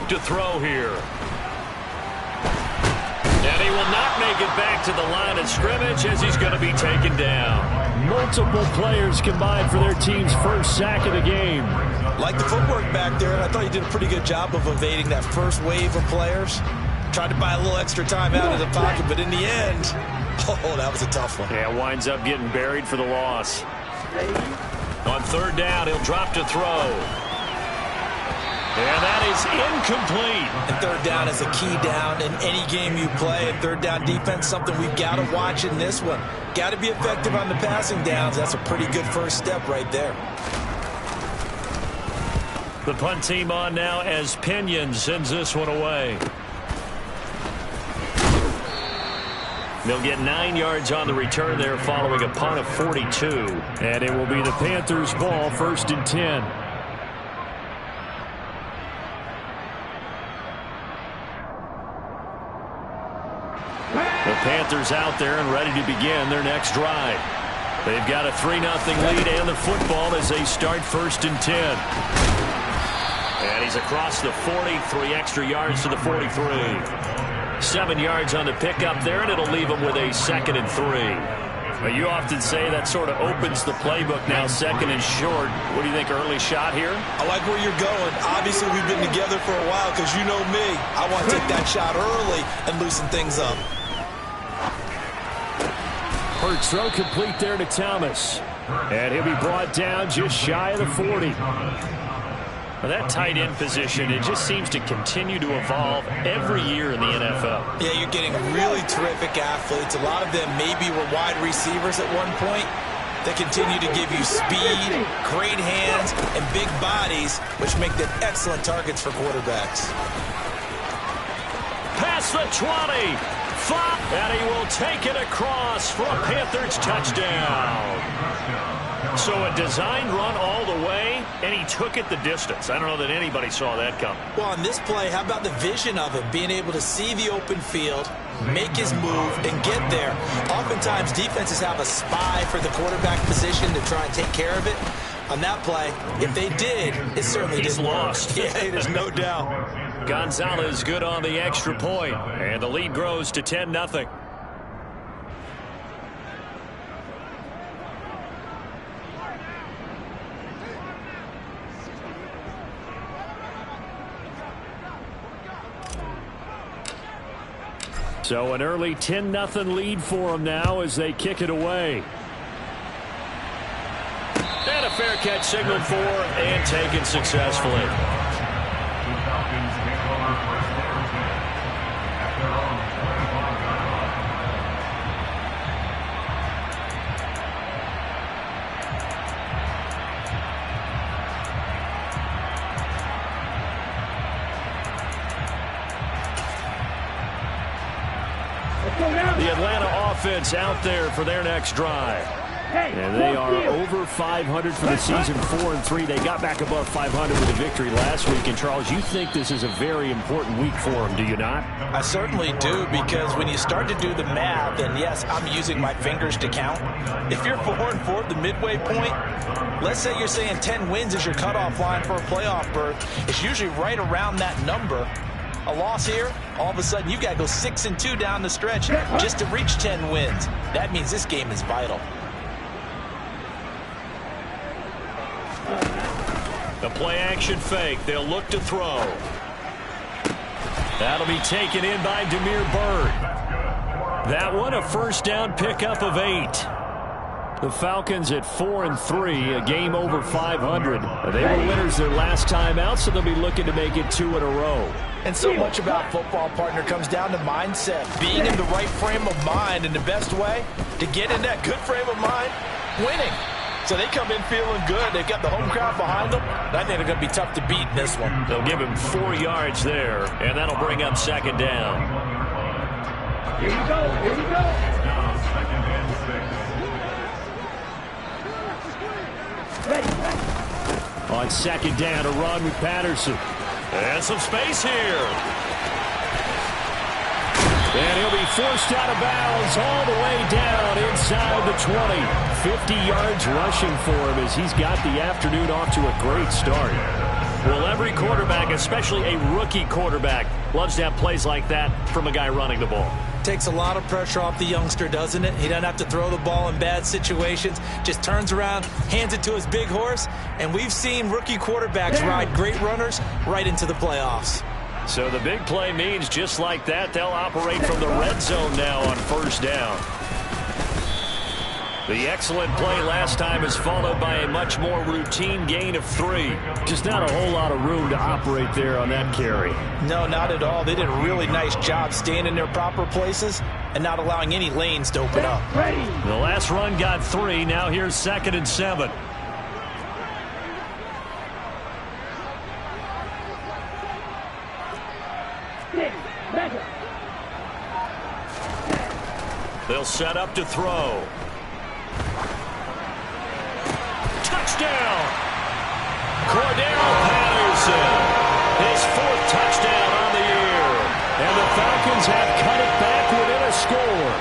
look to throw here. And he will not make it back to the line of scrimmage as he's going to be taken down. Multiple players combined for their team's first sack of the game. Like the footwork back there, I thought he did a pretty good job of evading that first wave of players. Tried to buy a little extra time out of the pocket, but in the end, oh, that was a tough one. Yeah, winds up getting buried for the loss. On third down, he'll drop to throw. And that is incomplete. And third down is a key down in any game you play. And third down defense, something we've got to watch in this one. Got to be effective on the passing downs. That's a pretty good first step right there. The punt team on now as Pinion sends this one away. They'll get 9 yards on the return there following a punt of 42. And it will be the Panthers' ball, 1st and 10. The Panthers out there and ready to begin their next drive. They've got a 3-0 lead and the football as they start 1st and 10. And he's across the 40, 3 extra yards to the 43. 7 yards on the pickup there, and it'll leave him with a 2nd and 3. But you often say that sort of opens the playbook now, 2nd and short. What do you think, early shot here? I like where you're going. Obviously, we've been together for a while because you know me. I want to take that shot early and loosen things up. First throw complete there to Thomas. And he'll be brought down just shy of the 40. Well, that tight end position, it just seems to continue to evolve every year in the NFL. Yeah, you're getting really terrific athletes. A lot of them maybe were wide receivers at one point. They continue to give you speed, great hands, and big bodies, which make them excellent targets for quarterbacks. Past the 20. And he will take it across for a Panthers touchdown. So a designed run all the way, and he took it the distance. I don't know that anybody saw that coming. Well, on this play, how about the vision of him, being able to see the open field, make his move, and get there. Oftentimes, defenses have a spy for the quarterback position to try and take care of it. On that play, if they did, it certainly He's didn't lost. work. Yeah, there's no doubt. Gonzalez good on the extra point, and the lead grows to 10-0. So an early 10-0 lead for them now as they kick it away. And a fair catch signaled for and taken successfully. The Atlanta offense out there for their next drive. And they are over 500 for the season, 4-3. They got back above 500 with a victory last week. And, Charles, you think this is a very important week for them, do you not? I certainly do, because when you start to do the math, and yes, I'm using my fingers to count. If you're 4-4 at the midway point, let's say you're saying 10 wins is your cutoff line for a playoff berth. It's usually right around that number. A loss here, all of a sudden you've got to go 6-2 down the stretch just to reach 10 wins. That means this game is vital. The play action fake. They'll look to throw. That'll be taken in by Demir Bird. That one a first down pickup of 8. The Falcons at 4-3, a game over 500. They were winners their last time out, so they'll be looking to make it 2 in a row. And so much about football, partner, comes down to mindset. Being in the right frame of mind, and the best way to get in that good frame of mind, winning. So they come in feeling good. They've got the home crowd behind them. I think they're going to be tough to beat in this one. They'll give him 4 yards there, and that'll bring up 2nd down. Here we go. Here we go. On 2nd down, a run with Patterson. And some space here. And he'll be forced out of bounds all the way down inside the 20. 50 yards rushing for him as he's got the afternoon off to a great start. Well, every quarterback, especially a rookie quarterback, loves to have plays like that from a guy running the ball. Takes a lot of pressure off the youngster, doesn't it? He doesn't have to throw the ball in bad situations. Just turns around, hands it to his big horse, and we've seen rookie quarterbacks ride great runners right into the playoffs. So the big play means just like that, they'll operate from the red zone now on first down. The excellent play last time is followed by a much more routine gain of 3. Just not a whole lot of room to operate there on that carry. No, not at all. They did a really nice job staying in their proper places and not allowing any lanes to open up. The last run got 3. Now here's 2nd and 7. They'll set up to throw. Touchdown! Cordero Patterson, his 4th touchdown on the year. And the Falcons have cut it back within a score.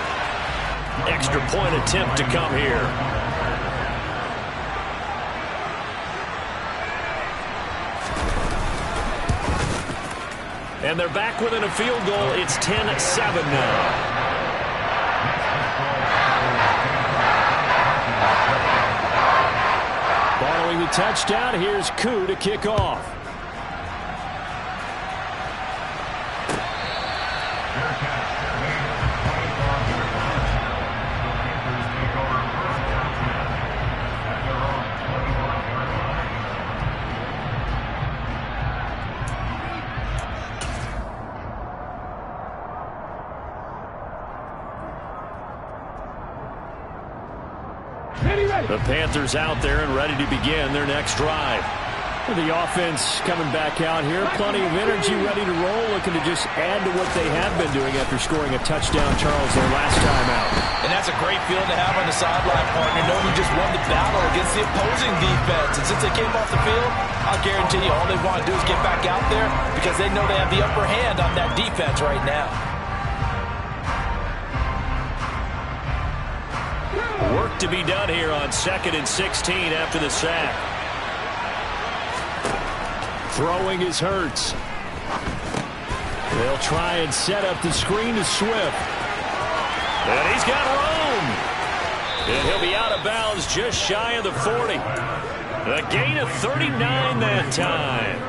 Extra point attempt to come here. And they're back within a field goal. It's 10-7 now. Following the touchdown, here's Koo to kick off. The Panthers out there and ready to begin their next drive. The offense coming back out here. Plenty of energy, ready to roll, looking to just add to what they have been doing after scoring a touchdown, Charles, their last time out. And that's a great feeling to have on the sideline, partner, knowing you just won the battle against the opposing defense. And since they came off the field, I'll guarantee you all they want to do is get back out there because they know they have the upper hand on that defense right now. Work to be done here on 2nd and 16 after the sack. Throwing is Hurts. They'll try and set up the screen to Swift. And he's got room. And he'll be out of bounds just shy of the 40. A gain of 39 that time.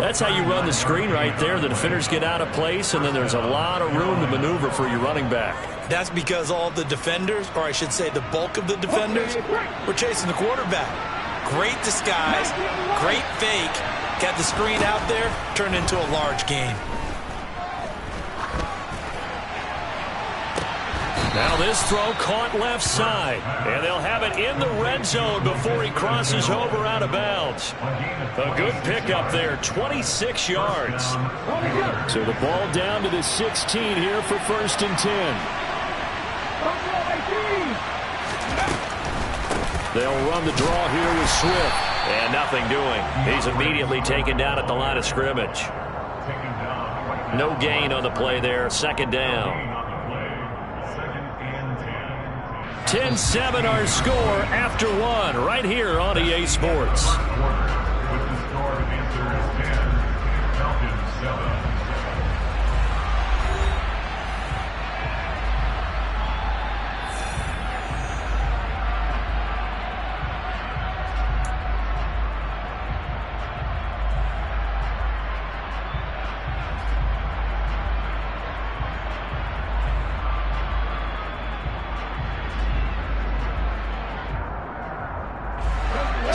That's how you run the screen right there. The defenders get out of place, and then there's a lot of room to maneuver for your running back. That's because all the defenders, or I should say the bulk of the defenders, were chasing the quarterback. Great disguise, great fake. Got the screen out there, turned into a large gain. Now this throw caught left side, and they'll have it in the red zone before he crosses over out of bounds. A good pickup there, 26 yards. So the ball down to the 16 here for 1st and 10. They'll run the draw here with Swift. And nothing doing. He's immediately taken down at the line of scrimmage. No gain on the play there. 2nd down. 10-7 our score after 1 right here on EA Sports.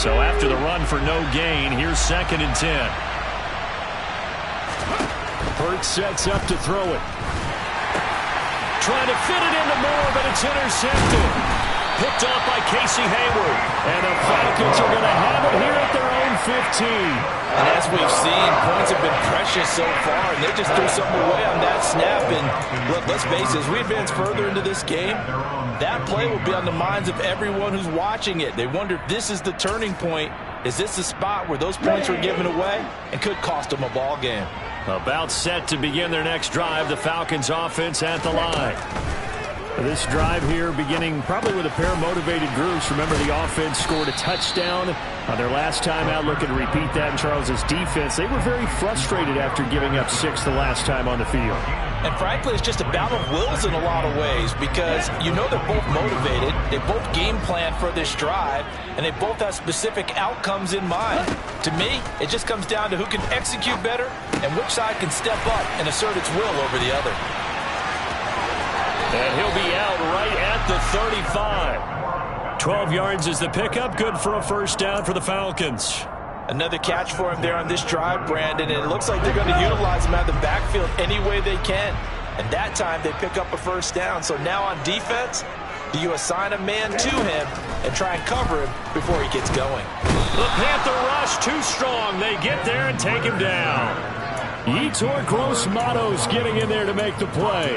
So after the run for no gain, here's 2nd and 10. Hurts sets up to throw it. Trying to fit it into Moore, but it's intercepted. Picked off by Casey Hayward. And the Falcons are going to have it here at their own 15. And as we've seen, points have been precious so far, and they just threw something away on that snap. And look, let's face it, as we advance further into this game, that play will be on the minds of everyone who's watching it. They wonder if this is the turning point. Is this the spot where those points were given away and could cost them a ball game? About set to begin their next drive, the Falcons offense at the line. This drive here beginning probably with a pair of motivated groups. Remember, the offense scored a touchdown on their last time out, looking to repeat that in Charles's defense. They were very frustrated after giving up 6 the last time on the field. And frankly, it's just a battle of wills in a lot of ways because you know they're both motivated. They both game plan for this drive, and they both have specific outcomes in mind. To me, it just comes down to who can execute better and which side can step up and assert its will over the other. And he'll be out right at the 35. 12 yards is the pickup. Good for a first down for the Falcons. Another catch for him there on this drive, Brandon, and it looks like they're going to utilize him out of the backfield any way they can. And that time they pick up a first down. So now on defense, do you assign a man to him and try and cover him before he gets going? The Panther rush too strong. They get there and take him down. Yetur Gross-Matos getting in there to make the play.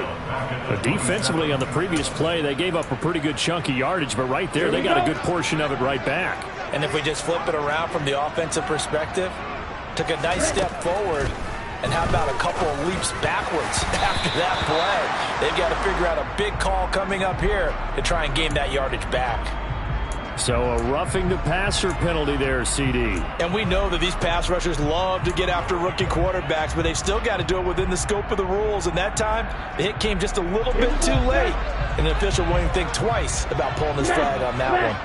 But defensively on the previous play, they gave up a pretty good chunk of yardage, but right there, they got a good portion of it right back. And if we just flip it around from the offensive perspective, took a nice step forward, and how about a couple of leaps backwards after that play? They've got to figure out a big call coming up here to try and gain that yardage back. So a roughing the passer penalty there, CD. And we know that these pass rushers love to get after rookie quarterbacks, but they've still got to do it within the scope of the rules. And that time, the hit came just a little bit too late. And the official won't even think twice about pulling his flag on that one.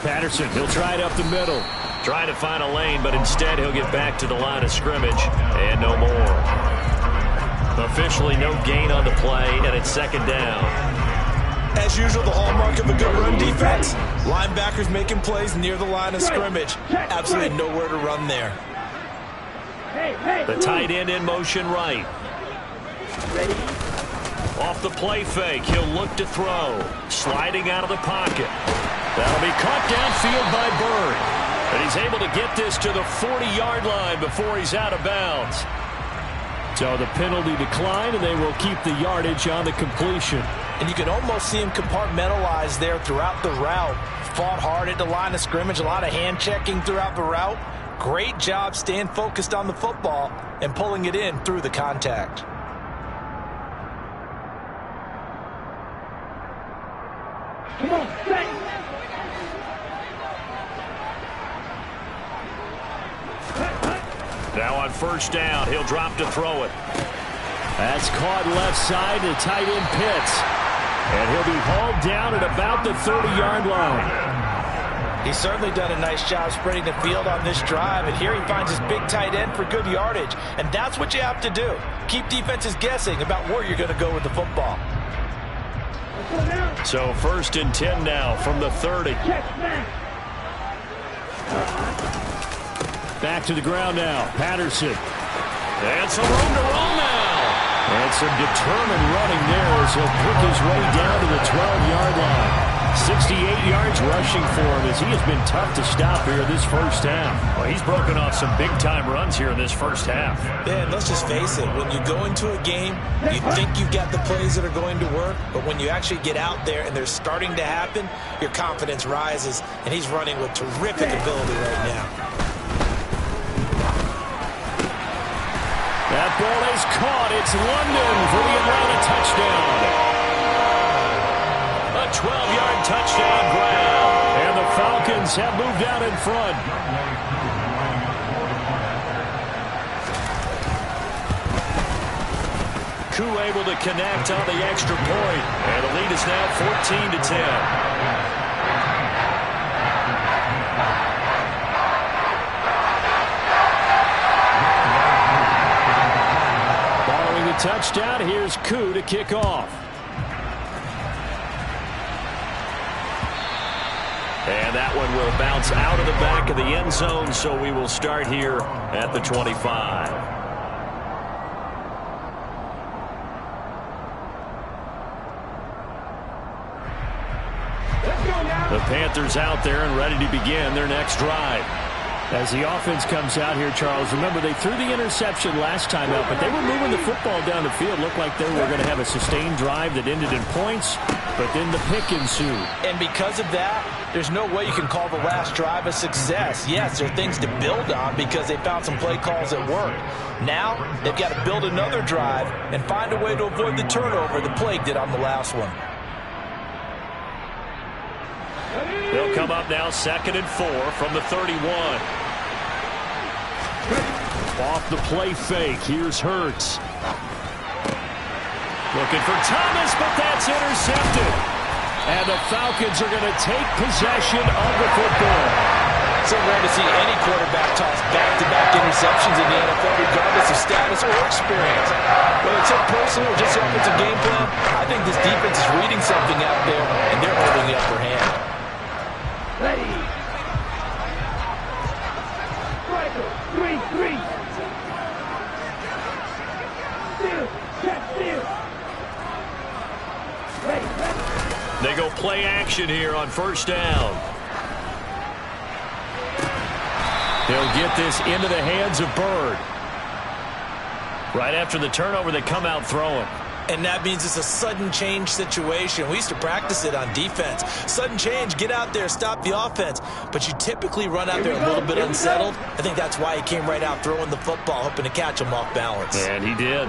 Patterson, he'll try it up the middle. Trying to find a lane, but instead he'll get back to the line of scrimmage. And no more. Officially no gain on the play, and it's second down. As usual, the hallmark of a good run defense. Linebackers making plays near the line of scrimmage. Absolutely nowhere to run there. The tight end in motion right. Off the play fake, he'll look to throw. Sliding out of the pocket. That'll be caught downfield by Bird. And he's able to get this to the 40-yard line before he's out of bounds. So the penalty declined, and they will keep the yardage on the completion. And you can almost see him compartmentalize there throughout the route. Fought hard at the line of scrimmage, a lot of hand checking throughout the route. Great job staying focused on the football and pulling it in through the contact. Come on, stay. Now on first down, he'll drop to throw it. That's caught left side to tight end Pitts. And he'll be hauled down at about the 30-yard line. He's certainly done a nice job spreading the field on this drive, and here he finds his big tight end for good yardage. And that's what you have to do. Keep defenses guessing about where you're going to go with the football. So first and 10 now from the 30. Back to the ground now. Patterson. And some room to roll now. And some determined running there as he'll pick his way down to the 12-yard line. 68 yards rushing for him as he has been tough to stop here this first half. Well, he's broken off some big-time runs here in this first half. Yeah, and let's just face it. When you go into a game, you think you've got the plays that are going to work, but when you actually get out there and they're starting to happen, your confidence rises, and he's running with terrific ability right now. That ball is caught. It's London for the Atlanta touchdown. A 12-yard touchdown grab. And the Falcons have moved out in front. Koo able to connect on the extra point. And the lead is now 14-10. Touchdown. Here's Koo to kick off. And that one will bounce out of the back of the end zone, so we will start here at the 25. The Panthers out there and ready to begin their next drive. As the offense comes out here, Charles, remember they threw the interception last time out, but they were moving the football down the field. Looked like they were going to have a sustained drive that ended in points, but then the pick ensued. And because of that, there's no way you can call the last drive a success. Yes, there are things to build on because they found some play calls that work. Now, they've got to build another drive and find a way to avoid the turnover the Plague did on the last one. They'll come up now 2nd and 4 from the 31. Off the play fake. Here's Hurts. Looking for Thomas, but that's intercepted. And the Falcons are going to take possession of the football. So rare to see any quarterback toss back-to-back interceptions in the NFL, regardless of status or experience. Whether it's personal or just offensive game plan, I think this defense is reading something out there, and they're holding the upper hand. Ready. Striker, 3-3. Still, check, still. Ready. They go play action here on 1st down. They'll get this into the hands of Bird. Right after the turnover, they come out throwing. And that means it's a sudden change situation. We used to practice it on defense. Sudden change, get out there, stop the offense. But you typically run out there a little bit unsettled. I think that's why he came right out throwing the football, hoping to catch him off balance. And he did.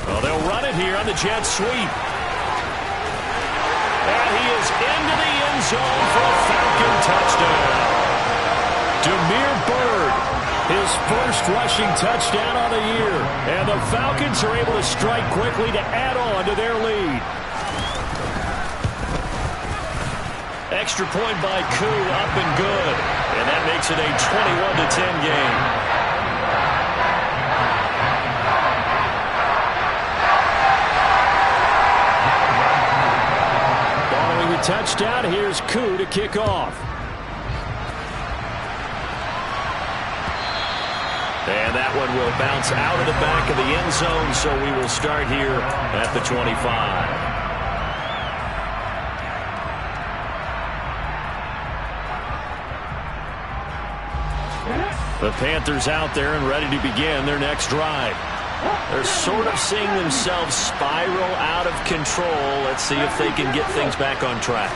Well, they'll run it here on the jet sweep. And he is into the end zone for a Falcon touchdown. Demir Bird, his first rushing touchdown on the year. And the Falcons are able to strike quickly to add on to their lead. Extra point by Koo, up and good. And that makes it a 21-10 game. Touchdown. Here's Koo to kick off. And that one will bounce out of the back of the end zone, so we will start here at the 25. The Panthers out there and ready to begin their next drive. They're sort of seeing themselves spiral out of control. Let's see if they can get things back on track.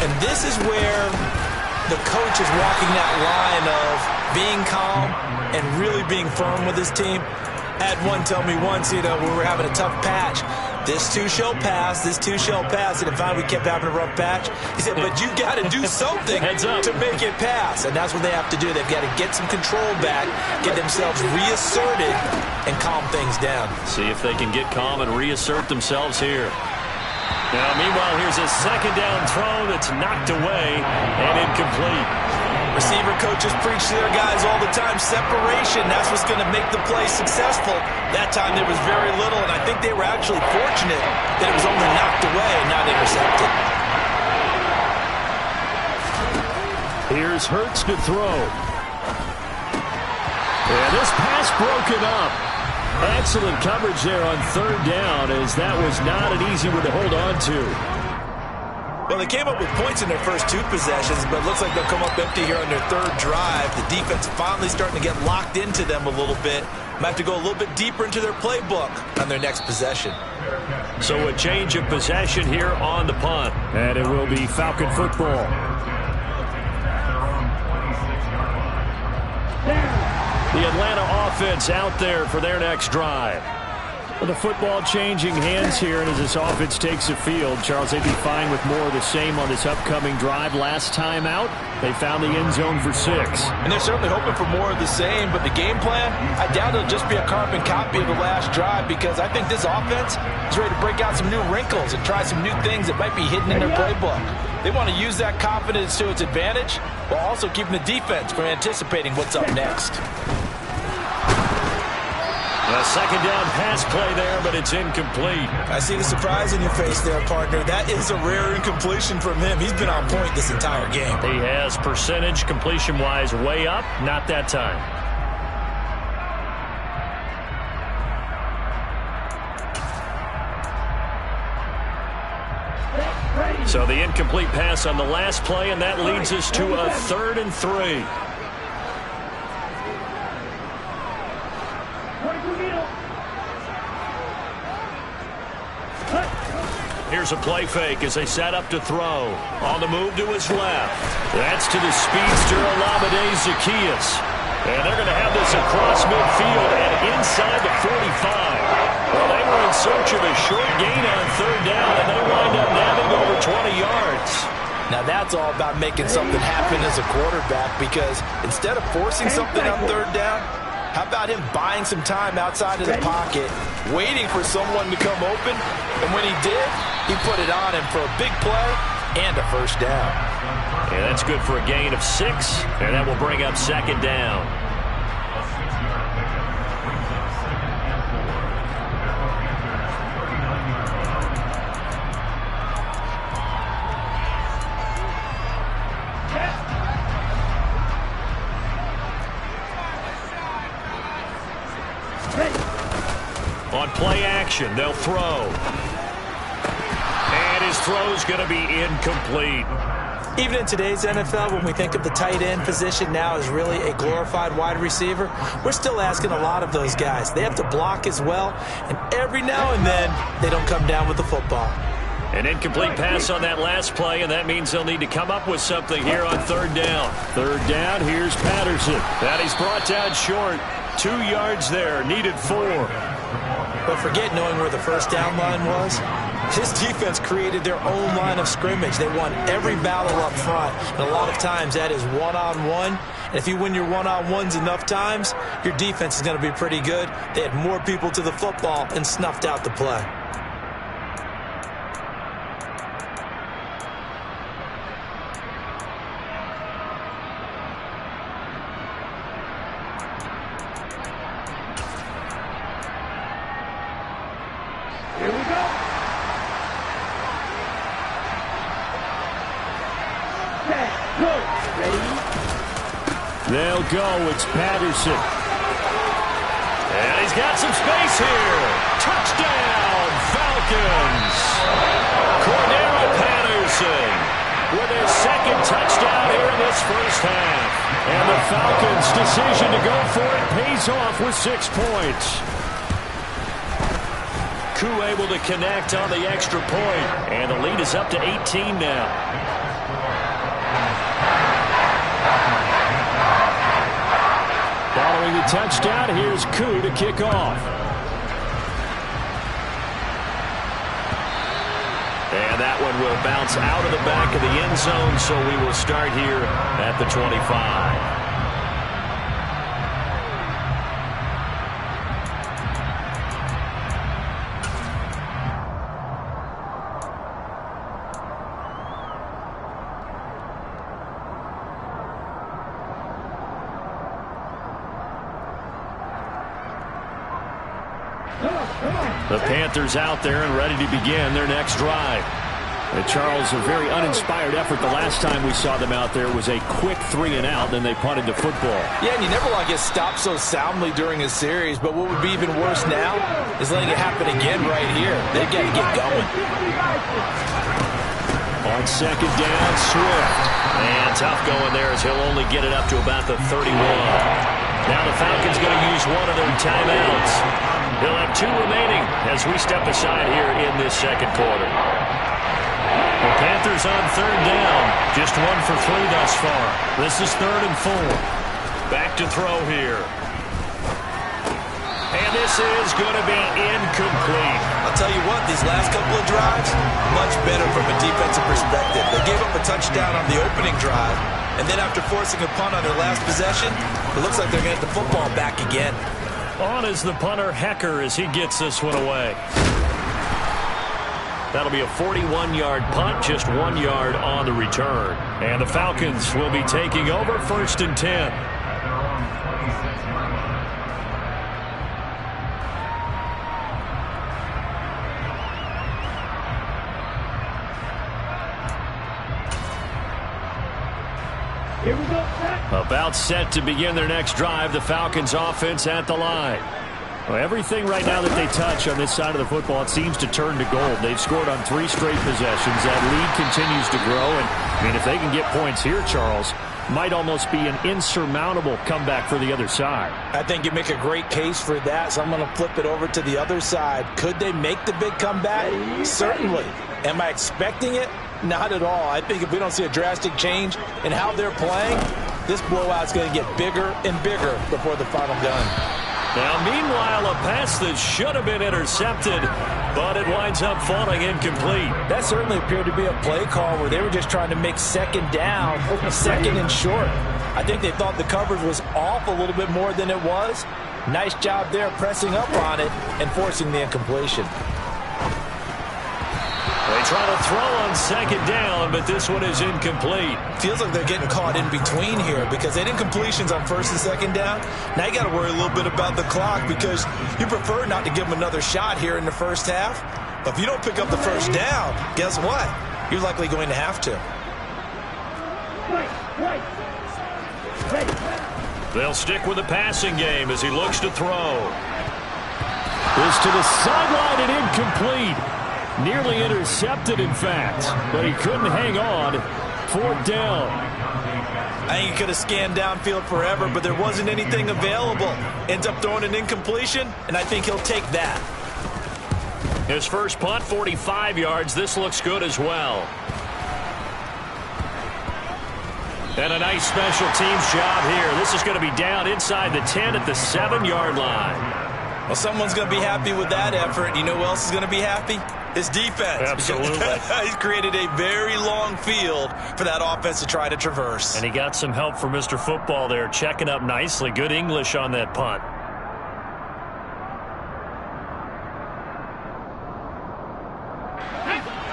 And this is where the coach is walking that line of being calm and really being firm with his team. I had one tell me once, we were having a tough patch. This too shall pass, this too shall pass. And finally we kept having a rough patch. He said, but you got to do something to make it pass. And that's what they have to do. They've got to get some control back, get themselves reasserted, and calm things down. See if they can get calm and reassert themselves here. Now, meanwhile, here's a 2nd down throw that's knocked away and incomplete. Receiver coaches preach to their guys all the time. Separation, that's what's going to make the play successful. That time there was very little, and I think they were actually fortunate that it was only knocked away and not intercepted. Here's Hurts to throw. And this pass broken up. Excellent coverage there on 3rd down, as that was not an easy one to hold on to. Well, they came up with points in their first 2 possessions, but it looks like they'll come up empty here on their 3rd drive. The defense finally starting to get locked into them a little bit. Might have to go a little bit deeper into their playbook on their next possession. So a change of possession here on the punt. And it will be Falcon football. The Atlanta offense out there for their next drive. Well, the football changing hands here, and as this offense takes the field, Charles, they'd be fine with more of the same on this upcoming drive. Last time out, they found the end zone for 6. And they're certainly hoping for more of the same, but the game plan, I doubt it'll just be a carbon copy of the last drive, because I think this offense is ready to break out some new wrinkles and try some new things that might be hidden in their playbook. They want to use that confidence to its advantage, while also keeping the defense from anticipating what's up next. A 2nd down pass play there, but it's incomplete. I see the surprise in your face there, partner. That is a rare incompletion from him. He's been on point this entire game. He has percentage completion-wise way up. Not that time. So the incomplete pass on the last play, and that leads us to a 3rd and 3. Here's a play fake as they set up to throw. On the move to his left. That's to the speedster, Olamide Zaccheaus. And they're going to have this across midfield and inside the 45. Well, they were in search of a short gain on 3rd down, and they wind up nabbing over 20 yards. Now that's all about making something happen as a quarterback, because instead of forcing something on 3rd down, how about him buying some time outside of the pocket, waiting for someone to come open, and when he did, he put it on him for a big play and a 1st down. And that's good for a gain of 6, and that will bring up 2nd down. On play action, they'll throw. And his throw's going to be incomplete. Even in today's NFL, when we think of the tight end position now as really a glorified wide receiver, we're still asking a lot of those guys. They have to block as well, and every now and then, they don't come down with the football. An incomplete pass on that last play, and that means they'll need to come up with something here on 3rd down. 3rd down, here's Patterson. That he's brought down short. 2 yards there, needed 4. But forget knowing where the 1st down line was. His defense created their own line of scrimmage. They won every battle up front. And a lot of times that is one-on-one. And if you win your one-on-ones enough times, your defense is going to be pretty good. They had more people to the football and snuffed out the play. They'll go. It's Patterson. And he's got some space here. Touchdown, Falcons. Cordero Patterson with his 2nd touchdown here in this 1st half. And the Falcons' decision to go for it pays off with 6 points. Koo able to connect on the extra point. And the lead is up to 18 now. Following the touchdown, here's Koo to kick off. And that one will bounce out of the back of the end zone, so we will start here at the 25. The Panthers out there and ready to begin their next drive. And Charles, a very uninspired effort the last time we saw them out there was a quick 3-and-out, then they punted the football. Yeah, and you never want to get stopped so soundly during a series, but what would be even worse now is letting it happen again right here. They've got to get going. On 2nd down, Swift. And tough going there as he'll only get it up to about the 31. Now the Falcons going to use one of their timeouts. He'll have 2 remaining as we step aside here in this 2nd quarter. The Panthers on 3rd down. Just 1 for 3 thus far. This is 3rd and 4. Back to throw here. And this is going to be incomplete. I'll tell you what, these last couple of drives, much better from a defensive perspective. They gave up a touchdown on the opening drive, and then after forcing a punt on their last possession, it looks like they're going to get the football back again. On is the punter, Hecker, as he gets this one away. That'll be a 41-yard punt, just 1 yard on the return. And the Falcons will be taking over 1st and 10. Here we go, set. About set to begin their next drive. The Falcons offense at the line. Well, everything right now that they touch on this side of the football, it seems to turn to gold. They've scored on 3 straight possessions. That lead continues to grow. And, I mean, if they can get points here, Charles, might almost be an insurmountable comeback for the other side. I think you make a great case for that, so I'm going to flip it over to the other side. Could they make the big comeback? Certainly. Am I expecting it? Not at all. I think if we don't see a drastic change in how they're playing, this blowout's going to get bigger and bigger before the final gun. Now, meanwhile, a pass that should have been intercepted, but it winds up falling incomplete. That certainly appeared to be a play call where they were just trying to make second down, second and short. I think they thought the coverage was off a little bit more than it was. Nice job there pressing up on it and forcing the incompletion. They try to throw on second down, but this one is incomplete. Feels like they're getting caught in between here because they did incompletions on first and second down. Now you got to worry a little bit about the clock because you prefer not to give them another shot here in the first half. But if you don't pick up the first down, guess what? You're likely going to have to. They'll stick with the passing game as he looks to throw. This to the sideline and incomplete. Nearly intercepted, in fact, but he couldn't hang on. 4th down. I think he could have scanned downfield forever, but there wasn't anything available. Ends up throwing an incompletion, and I think he'll take that. His first punt, 45 yards. This looks good as well. And a nice special teams job here. This is going to be down inside the 10 at the 7-yard line. Well, someone's going to be happy with that effort. You know who else is going to be happy? His defense. Absolutely. He's created a very long field for that offense to try to traverse. And he got some help from Mr. Football there, checking up nicely. Good English on that punt.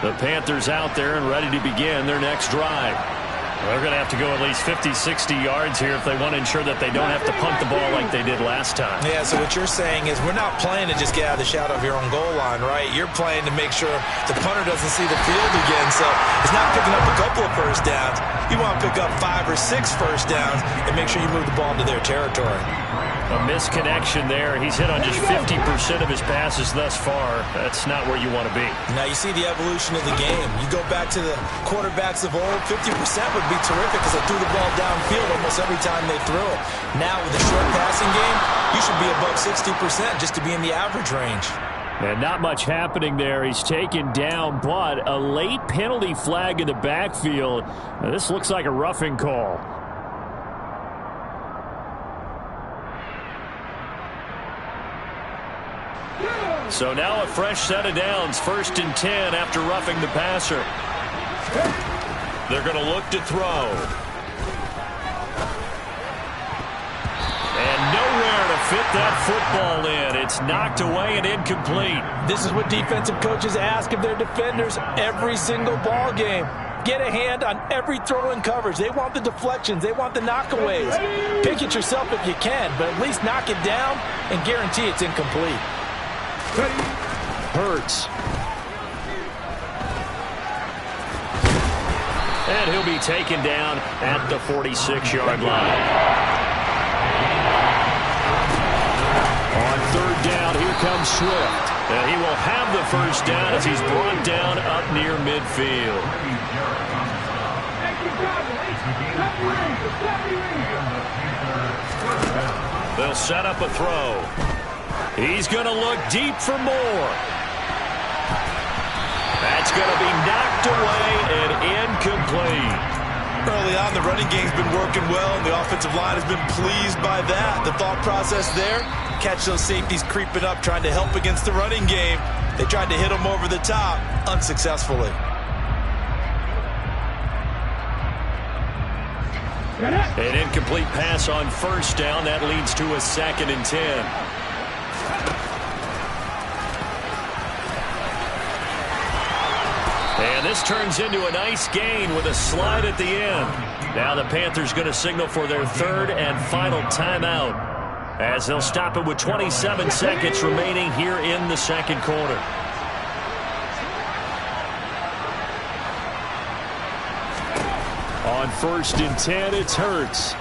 The Panthers out there and ready to begin their next drive. They're going to have to go at least 50, 60 yards here if they want to ensure that they don't have to punt the ball like they did last time. Yeah, so what you're saying is we're not playing to just get out of the shadow of your own goal line, right? You're playing to make sure the punter doesn't see the field again. So it's not picking up a couple of first downs. You want to pick up 5 or 6 first downs and make sure you move the ball into their territory. A misconnection there. He's hit on just 50% of his passes thus far. That's not where you want to be. Now you see the evolution of the game. You go back to the quarterbacks of old, 50% would be terrific because they threw the ball downfield almost every time they threw it. Now with the short passing game, you should be above 60% just to be in the average range. And not much happening there. He's taken down, but a late penalty flag in the backfield. Now, this looks like a roughing call. So now a fresh set of downs, 1st and 10 after roughing the passer. They're going to look to throw. And nowhere to fit that football in. It's knocked away and incomplete. This is what defensive coaches ask of their defenders every single ball game. Get a hand on every throw in coverage. They want the deflections. They want the knockaways. Pick it yourself if you can, but at least knock it down and guarantee it's incomplete. Hurts. And he'll be taken down at the 46-yard line. On 3rd down, here comes Swift. And he will have the first down as he's brought down up near midfield. They'll set up a throw. He's going to look deep for more. That's going to be knocked away and incomplete. Early on, the running game's been working well, and the offensive line has been pleased by that. The thought process there, catch those safeties creeping up, trying to help against the running game. They tried to hit them over the top, unsuccessfully. An incomplete pass on 1st down. That leads to a 2nd and 10. And this turns into a nice gain with a slide at the end. Now the Panthers going to signal for their 3rd and final timeout as they'll stop it with 27 seconds remaining here in the 2nd quarter. On 1st and 10, it's Hurts.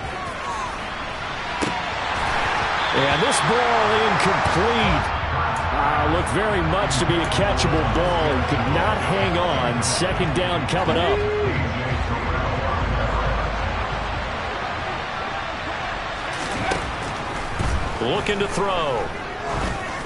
And this ball incomplete. Looked very much to be a catchable ball and could not hang on. Second down coming up. Looking to throw.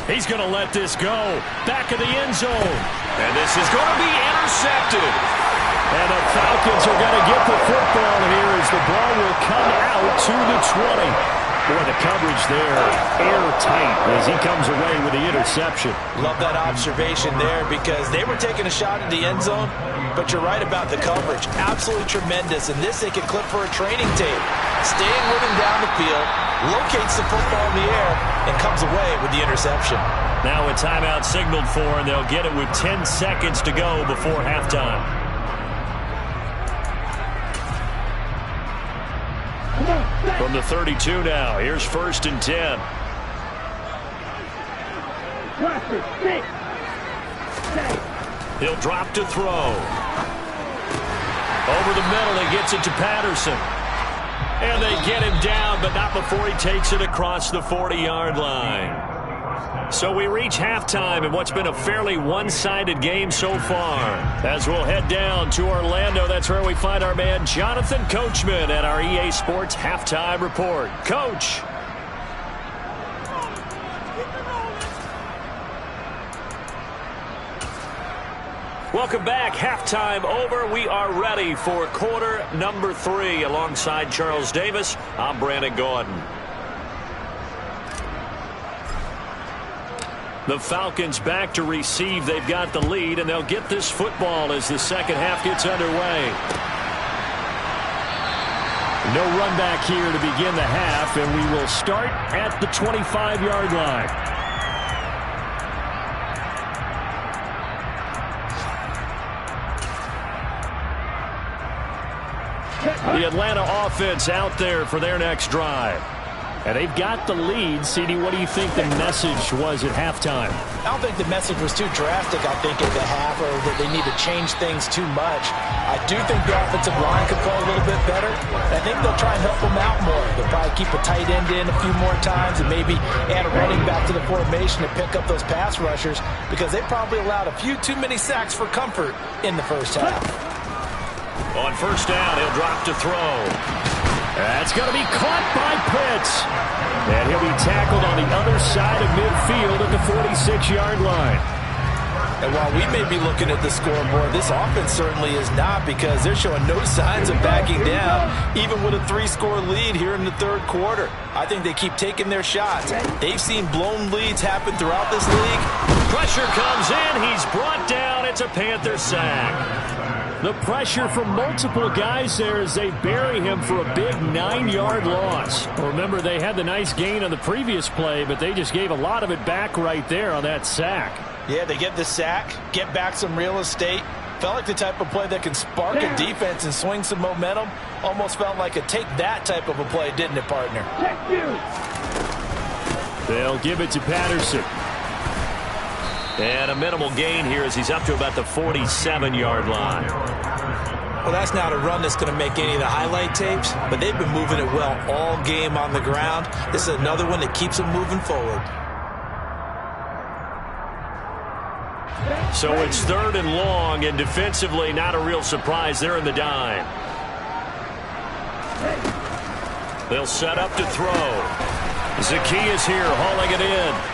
He's going to let this go. Back of the end zone. And this is going to be intercepted. And the Falcons are going to get the football here as the ball will come out to the 20. Boy, the coverage there, airtight as he comes away with the interception. Love that observation there because they were taking a shot at the end zone, but you're right about the coverage. Absolutely tremendous, and this they could clip for a training tape. Staying with him down the field, locates the football in the air, and comes away with the interception. Now a timeout signaled for, and they'll get it with 10 seconds to go before halftime. From the 32 now, here's 1st and 10. He'll drop to throw. Over the middle, he gets it to Patterson. And they get him down, but not before he takes it across the 40-yard line. So we reach halftime in what's been a fairly one-sided game so far. As we'll head down to Orlando, that's where we find our man Jonathan Coachman at our EA Sports Halftime Report. Coach. Welcome back. Halftime over. We are ready for quarter number 3. Alongside Charles Davis, I'm Brandon Gordon. The Falcons back to receive. They've got the lead, and they'll get this football as the second half gets underway. No run back here to begin the half, and we will start at the 25-yard line. The Atlanta offense out there for their next drive. And they've got the lead. CD, what do you think the message was at halftime? I don't think the message was too drastic, I think, at the half, or that they need to change things too much. I do think the offensive line could play a little bit better. I think they'll try and help them out more. They'll probably keep a tight end in a few more times and maybe add a running back to the formation to pick up those pass rushers because they probably allowed a few too many sacks for comfort in the first half. On first down, he'll drop to throw. That's going to be caught by Pitts. And he'll be tackled on the other side of midfield at the 46-yard line. And while we may be looking at the scoreboard, this offense certainly is not because they're showing no signs of backing down, even with a 3-score lead here in the third quarter. I think they keep taking their shots. They've seen blown leads happen throughout this league. Pressure comes in. He's brought down. It's a Panther sack. The pressure from multiple guys there as they bury him for a big 9-yard loss. Remember, they had the nice gain on the previous play, but they just gave a lot of it back right there on that sack. Yeah, they get the sack, get back some real estate. Felt like the type of play that can spark a defense and swing some momentum. Almost felt like a take that type of a play, didn't it, partner? They'll give it to Patterson. And a minimal gain here as he's up to about the 47-yard line. Well, that's not a run that's going to make any of the highlight tapes, but they've been moving it well all game on the ground. This is another one that keeps them moving forward. So it's 3rd and long, and defensively not a real surprise. They're in the dime. They'll set up to throw. Zacchaeus here hauling it in.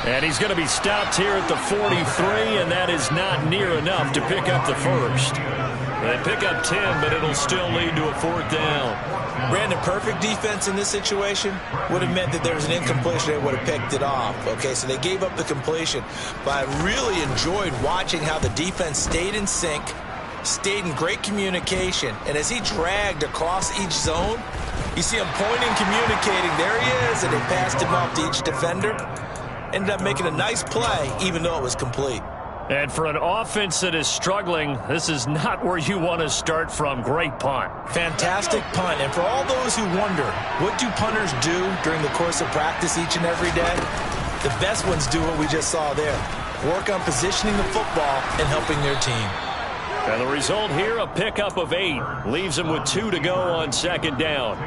And he's going to be stopped here at the 43, and that is not near enough to pick up the first. They pick up 10, but it'll still lead to a 4th down. Brandon, perfect defense in this situation would have meant that there was an incompletion. They would have picked it off. Okay, so they gave up the completion. But I really enjoyed watching how the defense stayed in sync, stayed in great communication, and as he dragged across each zone, you see him pointing, communicating. There he is, and they passed him off to each defender. Ended up making a nice play, even though it was complete. And for an offense that is struggling, this is not where you want to start from. Great punt. Fantastic punt. And for all those who wonder, what do punters do during the course of practice each and every day? The best ones do what we just saw there. Work on positioning the football and helping their team. And the result here, a pickup of 8. Leaves them with 2 to go on 2nd down.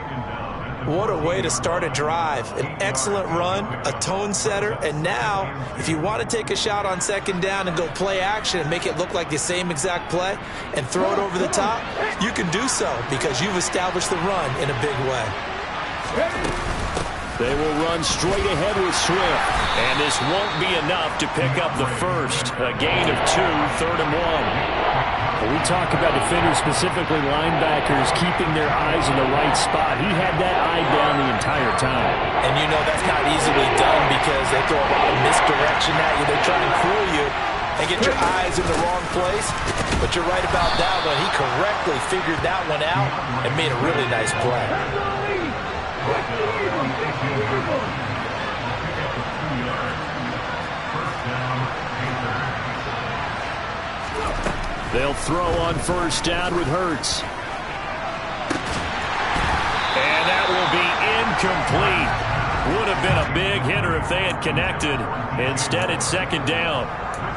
What a way to start a drive. An excellent run, a tone setter, and now, if you want to take a shot on second down and go play action and make it look like the same exact play and throw it over the top, you can do so because you've established the run in a big way. They will run straight ahead with Swift, and this won't be enough to pick up the first. A gain of 2, 3rd and 1. When we talk about defenders, specifically linebackers, keeping their eyes in the right spot, he had that eye down the entire time. And you know that's not easily done because they throw a lot of misdirection at you. They try and fool you and get your eyes in the wrong place. But you're right about that one. He correctly figured that one out and made a really nice play. They'll throw on first down with Hurts. And that will be incomplete. Would have been a big hitter if they had connected. Instead, it's second down.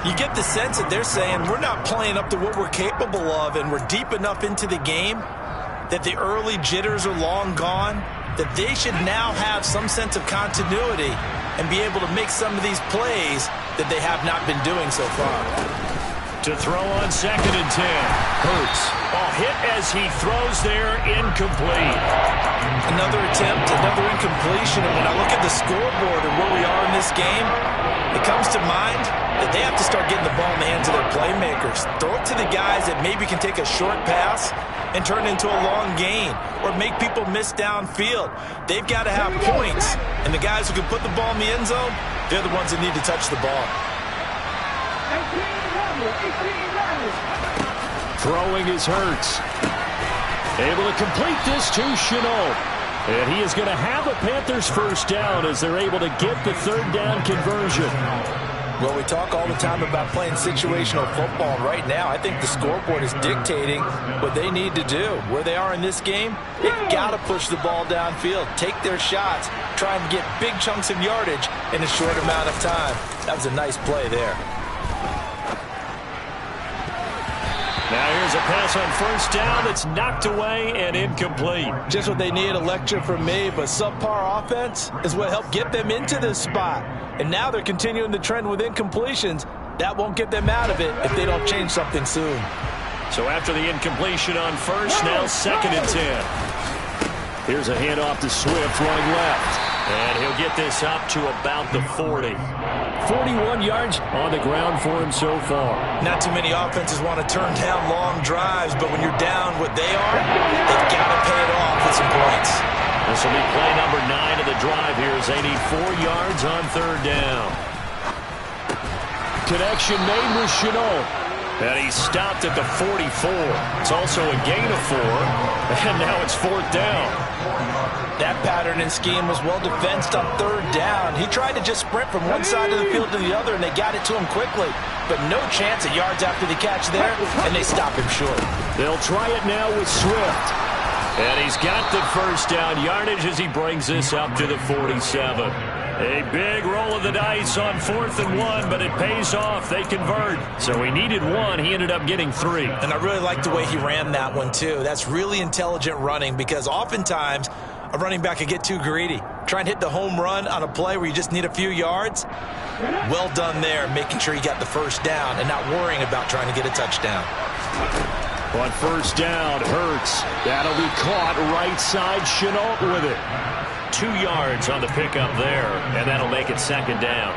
You get the sense that they're saying we're not playing up to what we're capable of, and we're deep enough into the game that the early jitters are long gone, that they should now have some sense of continuity and be able to make some of these plays that they have not been doing so far. To throw on second and 10. Hurts. Oh, hit as he throws there, incomplete. Another attempt, another incompletion. And when I look at the scoreboard and where we are in this game, it comes to mind that they have to start getting the ball in the hands of their playmakers. Throw it to the guys that maybe can take a short pass and turn it into a long gain or make people miss downfield. They've got to have points. And the guys who can put the ball in the end zone, they're the ones that need to touch the ball. Throwing is Hurts. Able to complete this to Chenault. And he is going to have a Panthers first down as they're able to get the third down conversion. Well, we talk all the time about playing situational football. Right now, I think the scoreboard is dictating what they need to do. Where they are in this game, they've got to push the ball downfield, take their shots, try and get big chunks of yardage in a short amount of time. That was a nice play there. Now here's a pass on first down that's knocked away and incomplete. Just what they need, a lecture from me, but subpar offense is what helped get them into this spot. And now they're continuing the trend with incompletions. That won't get them out of it if they don't change something soon. So after the incompletion on first, now second and 10. Here's a handoff to Swift running left. And he'll get this up to about the 40. 41 yards on the ground for him so far. Not too many offenses want to turn down long drives, but when you're down what they are, they've got to pay it off with some points. This will be play number 9 of the drive here as they need 4 yards on third down. Connection made with Chenault. And he stopped at the 44. It's also a gain of 4. And now it's fourth down. That pattern and scheme was well defensed on third down. He tried to just sprint from one side of the field to the other, and they got it to him quickly. But no chance of yards after the catch there, and they stop him short. They'll try it now with Swift. And he's got the first down yardage as he brings this up to the 47. A big roll of the dice on 4th and 1, but it pays off. They convert. So he needed 1. He ended up getting 3. And I really like the way he ran that one, too. That's really intelligent running because oftentimes a running back could get too greedy. Try and hit the home run on a play where you just need a few yards. Well done there, making sure he got the first down and not worrying about trying to get a touchdown. On first down, Hurts. That'll be caught right side. Chenault with it. 2 yards on the pickup there, and that'll make it second down.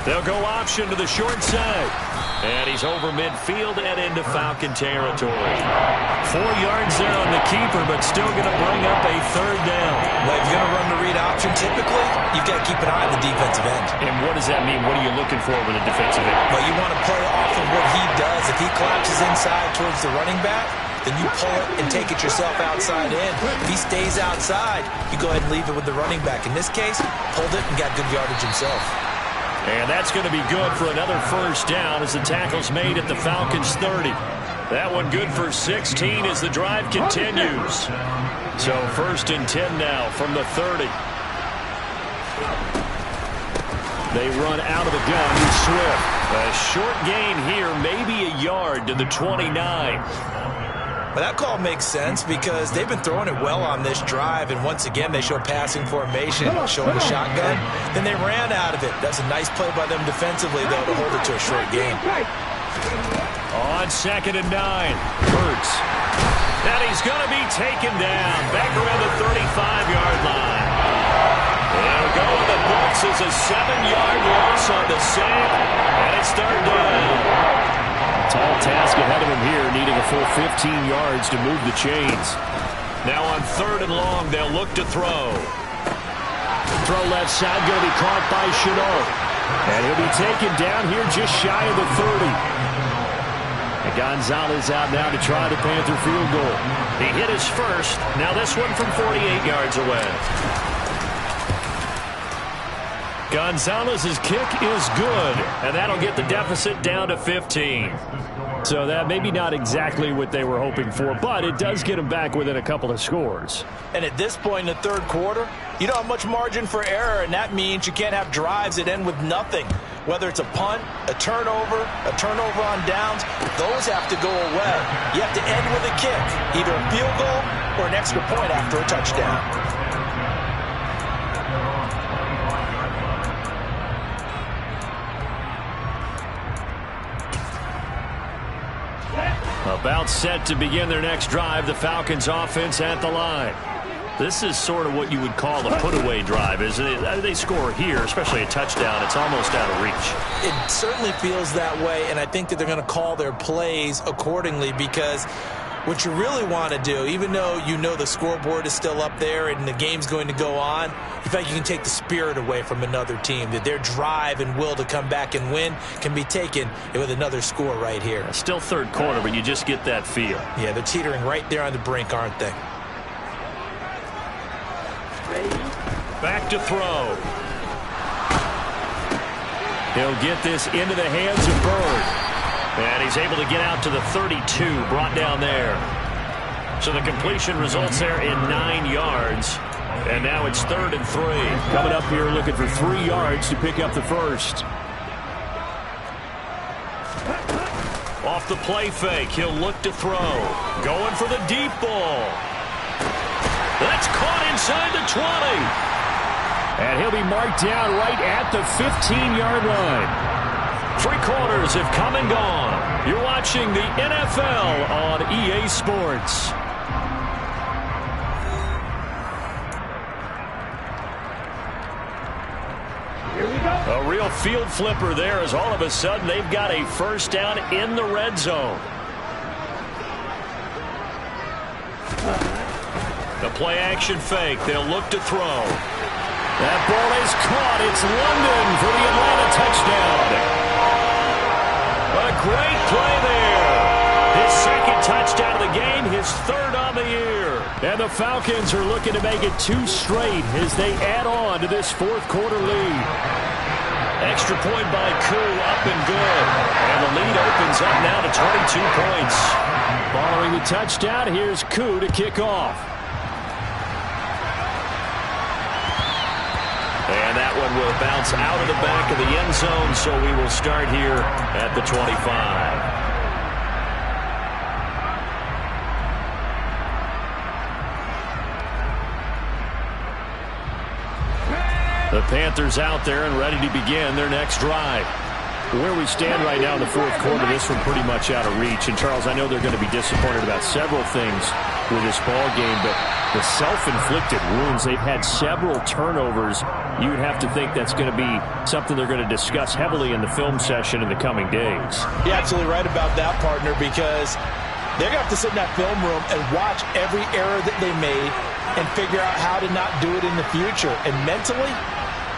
They'll go option to the short side. And he's over midfield and into Falcon territory. 4 yards there on the keeper, but still going to bring up a third down. Well, if you're going to run the read option, typically, you've got to keep an eye on the defensive end. And what does that mean? What are you looking for with a defensive end? Well, you want to play off of what he does. If he collapses inside towards the running back, then you pull it and take it yourself outside in. If he stays outside, you go ahead and leave it with the running back. In this case, pulled it and got good yardage himself. And that's going to be good for another first down as the tackle's made at the Falcons' 30. That one good for 16 as the drive continues. So 1st and 10 now from the 30. They run out of the gun. He's Swift. A short gain here, maybe a yard to the 29. Well, that call makes sense because they've been throwing it well on this drive, and once again they show passing formation, showing the shotgun. Then they ran out of it. That's a nice play by them defensively, though, to hold it to a short gain. On 2nd and 9, Hurts. And he's going to be taken down back around the 35-yard line. It'll go in the books as a 7-yard loss on the save, and it's 3rd down. Tall task ahead of him here, needing a full 15 yards to move the chains. Now on 3rd and long, they'll look to throw. Throw left side, going to be caught by Chenault. And he'll be taken down here just shy of the 30. And Gonzalez out now to try the Panther field goal. He hit his first. Now this one from 48 yards away. Gonzalez's kick is good, and that'll get the deficit down to 15. So that maybe not exactly what they were hoping for, but it does get them back within a couple of scores. And at this point in the 3rd quarter, you don't have much margin for error, and that means you can't have drives that end with nothing. Whether it's a punt, a turnover on downs, those have to go away. You have to end with a kick, either a field goal or an extra point after a touchdown. About set to begin their next drive, the Falcons offense at the line. This is sort of what you would call a put-away drive, isn't it? They score here, especially a touchdown. It's almost out of reach. It certainly feels that way, and I think that they're going to call their plays accordingly because what you really want to do, even though you know the scoreboard is still up there and the game's going to go on, in fact, you can take the spirit away from another team, that their drive and will to come back and win can be taken with another score right here. Still 3rd quarter, but you just get that feel. Yeah, they're teetering right there on the brink, aren't they? Back to throw. He'll get this into the hands of Bird. And he's able to get out to the 32, brought down there. So the completion results there in 9 yards. And now it's 3rd and 3. Coming up here looking for 3 yards to pick up the first. Off the play fake, he'll look to throw. Going for the deep ball. That's caught inside the 20. And he'll be marked down right at the 15-yard line. 3 quarters have come and gone. You're watching the NFL on EA Sports. A real field flipper there as all of a sudden they've got a first down in the red zone. The play action fake. They'll look to throw. That ball is caught. It's London for the Atlanta touchdown. A great play there. His 2nd touchdown of the game, his 3rd on the year. And the Falcons are looking to make it 2 straight as they add on to this 4th quarter lead. Extra point by Koo, up and good. And the lead opens up now to 22 points. Following the touchdown, here's Koo to kick off. And that one will bounce out of the back of the end zone, so we will start here at the 25. The Panthers out there and ready to begin their next drive. Where we stand right now in the 4th quarter, this one pretty much out of reach. And, Charles, I know they're going to be disappointed about several things with this ball game, but the self-inflicted wounds, they've had several turnovers. You would have to think that's going to be something they're going to discuss heavily in the film session in the coming days. You're absolutely right about that, partner, because they're going to have to sit in that film room and watch every error that they made and figure out how to not do it in the future. And mentally,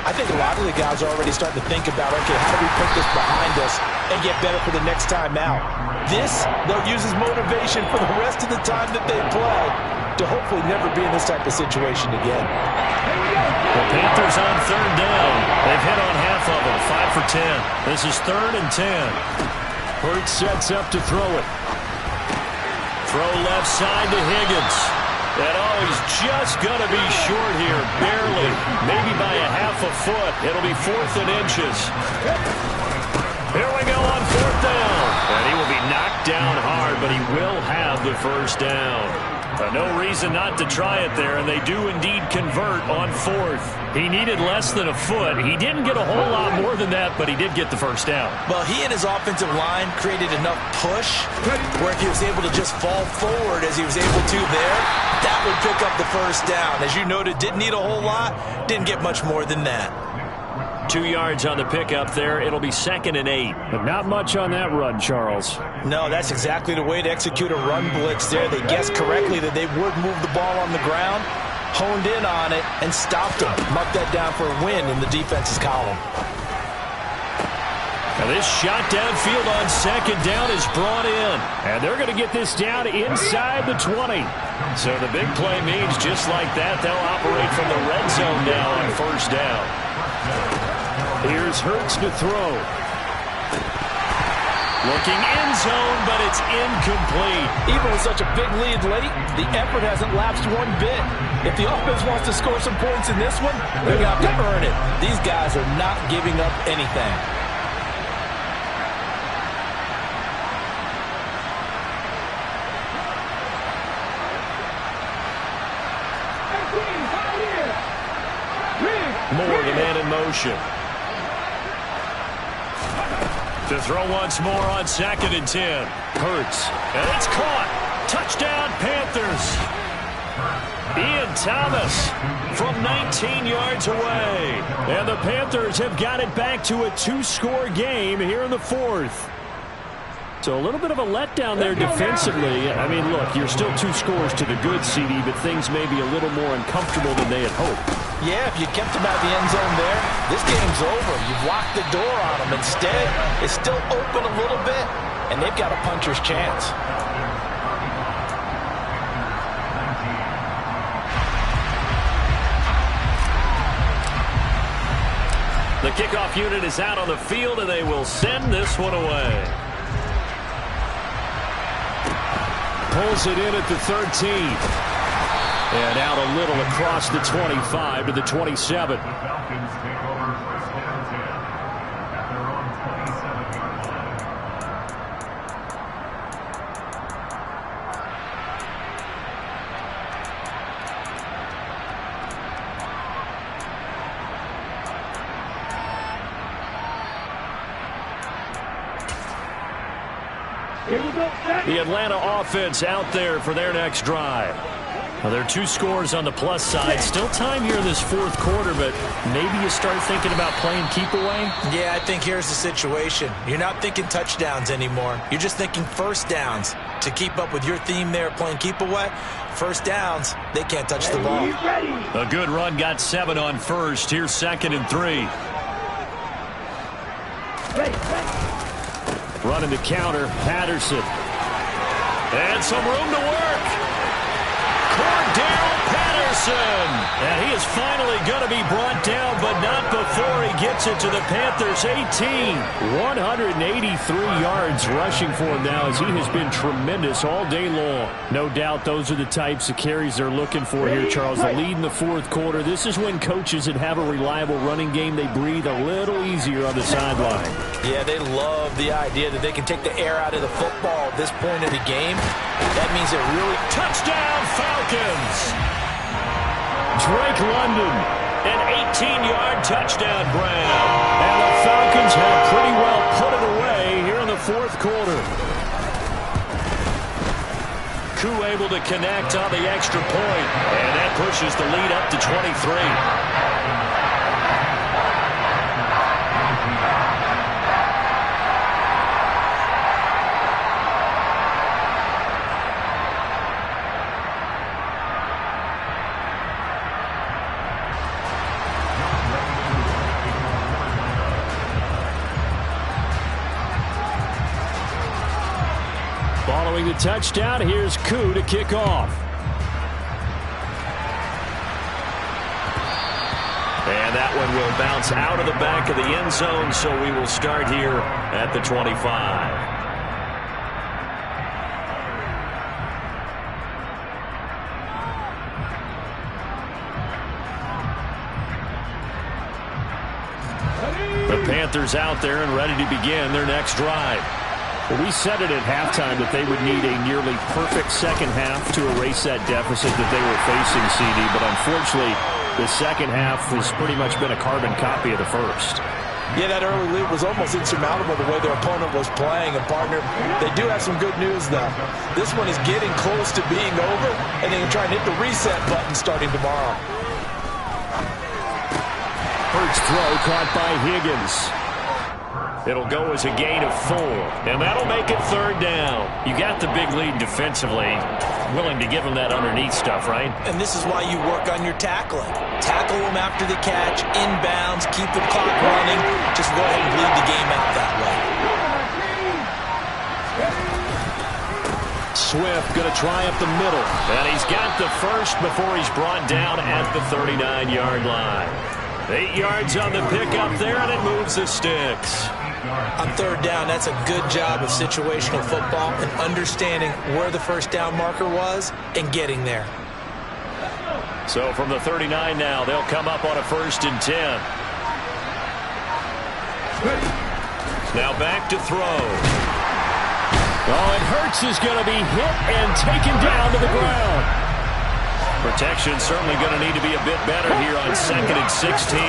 I think a lot of the guys are already starting to think about, okay, how do we put this behind us and get better for the next time out? This, they'll use as motivation for the rest of the time that they play to hopefully never be in this type of situation again. The Panthers on 3rd down. They've hit on half of them, 5 for 10. This is 3rd and 10. Hurts sets up to throw it. Throw left side to Higgins. And he's just going to be short here, barely. Maybe by a half a foot. It'll be 4th and inches. Here we go on 4th down. And he will be knocked down hard, but he will have the first down. No reason not to try it there, and they do indeed convert on 4th. He needed less than a foot. He didn't get a whole lot more than that, but he did get the first down. Well, he and his offensive line created enough push where if he was able to just fall forward as he was able to there, that would pick up the first down. As you noted, didn't need a whole lot, didn't get much more than that. 2 yards on the pickup there. It'll be 2nd and 8. But not much on that run, Charles. No, that's exactly the way to execute a run blitz there. They guessed correctly that they would move the ball on the ground, honed in on it, and stopped him. Marked that down for a win in the defense's column. Now this shot downfield on 2nd down is brought in. And they're going to get this down inside the 20. So the big play means just like that, they'll operate from the red zone now on 1st down. Here's Hurts to throw. Looking end zone, but it's incomplete. Even with such a big lead late, the effort hasn't lapsed one bit. If the offense wants to score some points in this one, they're going to have to earn it. These guys are not giving up anything. Moore, the man in motion. To throw once more on 2nd and 10. Hurts. And it's caught. Touchdown, Panthers. Ian Thomas from 19 yards away. And the Panthers have got it back to a 2-score game here in the 4th. So a little bit of a letdown there defensively. I mean, look, you're still 2 scores to the good, CD, but things may be a little more uncomfortable than they had hoped. Yeah, if you kept him out the end zone there, this game's over. You've locked the door on him. Instead, it's still open a little bit, and they've got a puncher's chance. The kickoff unit is out on the field, and they will send this one away. Pulls it in at the 13. And out a little across the 25 to the 27. The Atlanta offense out there for their next drive. Well, there are 2 scores on the plus side. Still time here in this 4th quarter, but maybe you start thinking about playing keep away? Yeah, I think here's the situation. You're not thinking touchdowns anymore. You're just thinking first downs. To keep up with your theme there, playing keep away, first downs, they can't touch the ball. A good run got 7 on 1st. Here's 2nd and 3. Running the counter, Patterson. And some room to work. Cordell Patterson. And he is finally going to be brought down, but not before he gets it to the Panthers 18. 183 yards rushing for him now as he has been tremendous all day long. No doubt those are the types of carries they're looking for here, Charles. The lead in the 4th quarter. This is when coaches that have a reliable running game, they breathe a little easier on the sideline. Yeah, they love the idea that they can take the air out of the football at this point of the game. That means it really... Touchdown, Falcons! Drake London, an 18-yard touchdown grab. And the Falcons have pretty well put it away here in the 4th quarter. Koo able to connect on the extra point. And that pushes the lead up to 23. Following the touchdown, here's Koo to kick off. And that one will bounce out of the back of the end zone, so we will start here at the 25. The Panthers out there and ready to begin their next drive. Well, we said it at halftime that they would need a nearly perfect second half to erase that deficit that they were facing, CD. But unfortunately, the second half has pretty much been a carbon copy of the first. Yeah, that early lead was almost insurmountable the way their opponent was playing. And, partner, they do have some good news, though. This one is getting close to being over, and they can try and hit the reset button starting tomorrow. Hurts throw caught by Higgins. It'll go as a gain of 4, and that'll make it third down. You got the big lead defensively. Willing to give them that underneath stuff, right? And this is why you work on your tackling. Tackle them after the catch, inbounds, keep the clock running. Just go ahead and bleed the game out that way. Swift going to try up the middle. And he's got the first before he's brought down at the 39-yard line. 8 yards on the pickup there, and it moves the sticks. On third down, that's a good job of situational football and understanding where the first down marker was and getting there. So from the 39 now, they'll come up on a 1st and 10. Now back to throw. Oh, and Hurts is going to be hit and taken down to the ground. Protection certainly going to need to be a bit better here on 2nd and 16.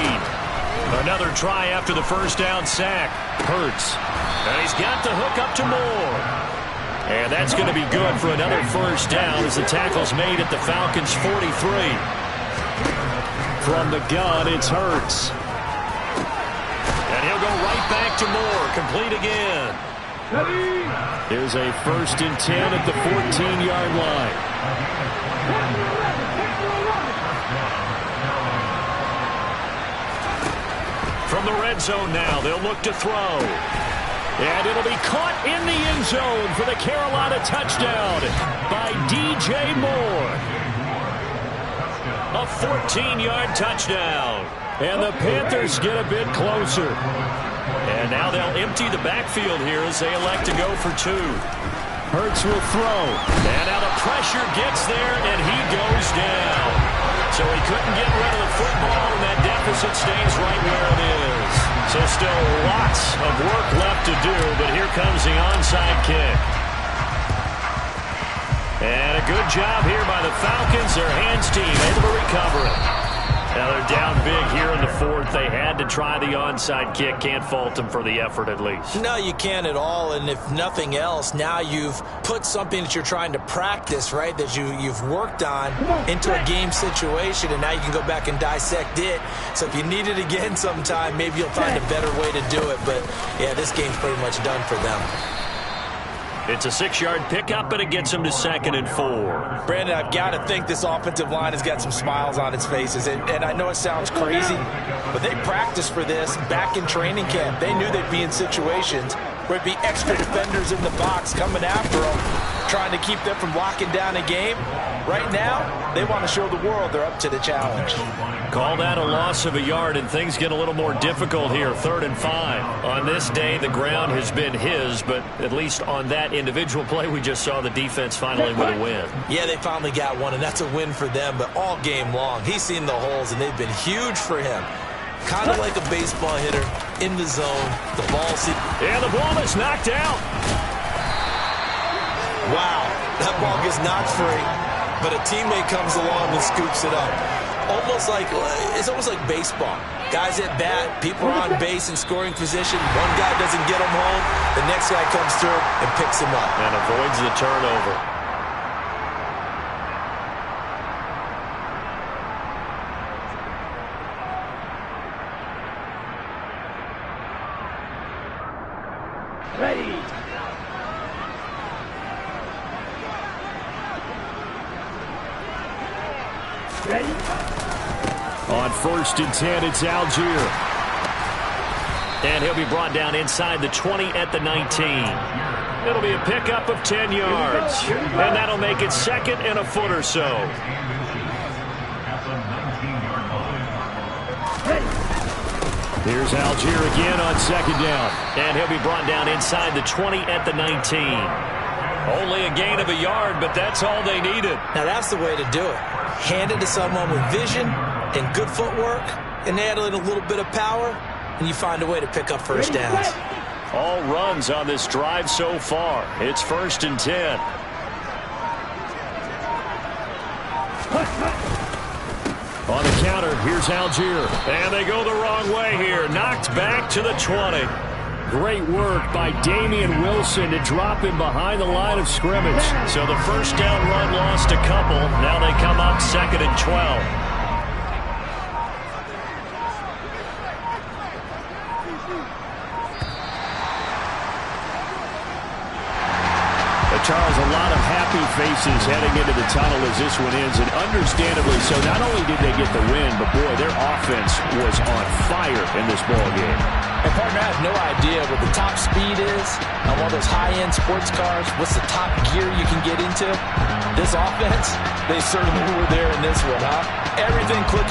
Another try after the first down sack. Hurts. And he's got the hook up to Moore. And that's going to be good for another first down as the tackle's made at the Falcons' 43. From the gun, it's Hurts. And he'll go right back to Moore. Complete again. Here's a 1st and 10 at the 14-yard line. From the red zone now, they'll look to throw. And it'll be caught in the end zone for the Carolina touchdown by DJ Moore. A 14-yard touchdown. And the Panthers get a bit closer. And now they'll empty the backfield here as they elect to go for 2. Hurts will throw. And now the pressure gets there, and he goes down. So he couldn't get rid of the football, and that deficit stays right where it is. So still lots of work left to do, but here comes the onside kick. And a good job here by the Falcons. Their hands team able to recover it. Now they're down big here in the 4th. They had to try the onside kick. Can't fault them for the effort at least. No, you can't at all. And if nothing else, now you've put something that you're trying to practice, right, that you've worked on into a game situation, and now you can go back and dissect it. So if you need it again sometime, maybe you'll find a better way to do it. But, yeah, this game's pretty much done for them. It's a 6-yard pickup, and it gets them to 2nd and 4. Brandon, I've got to think this offensive line has got some smiles on its faces. And I know it sounds crazy, but they practiced for this back in training camp. They knew they'd be in situations where it'd be extra defenders in the box coming after them, trying to keep them from locking down a game. Right now, they want to show the world they're up to the challenge. Call that a loss of a yard, and things get a little more difficult here. 3rd and 5. On this day, the ground has been his, but at least on that individual play, we just saw the defense finally with a win. Yeah, they finally got one, and that's a win for them, but all game long, he's seen the holes, and they've been huge for him. Kind of like a baseball hitter in the zone. The ball and the ball is knocked out. Wow, that ball gets knocked free, but a teammate comes along and scoops it up. It's almost like baseball. Guys at bat, people are on base in scoring position. One guy doesn't get him home. The next guy comes through and picks him up. And avoids the turnover. Ready. Ready. On 1st and 10, it's Algier. And he'll be brought down inside the 20 at the 19. It'll be a pickup of 10 yards. And that'll make it 2nd and a foot or so. Here's Algier again on 2nd down. And he'll be brought down inside the 20 at the 19. Only a gain of a yard, but that's all they needed. Now that's the way to do it. Hand it to someone with vision and good footwork, and add in a little bit of power. and you find a way to pick up first downs. All runs on this drive so far. It's 1st and 10. On the counter, here's Algier. And they go the wrong way here. Knocked back to the 20. Great work by Damian Wilson to drop him behind the line of scrimmage. So the first down run lost a couple. Now they come up 2nd and 12. Charles, a lot of happy faces heading into the tunnel as this one ends, and understandably so. Not only did they get the win, but boy, their offense was on fire in this ball game. And partner, I have no idea what the top speed is on one of those high-end sports cars. What's the top gear you can get into? This offense, they certainly were there in this one, huh? Everything clicked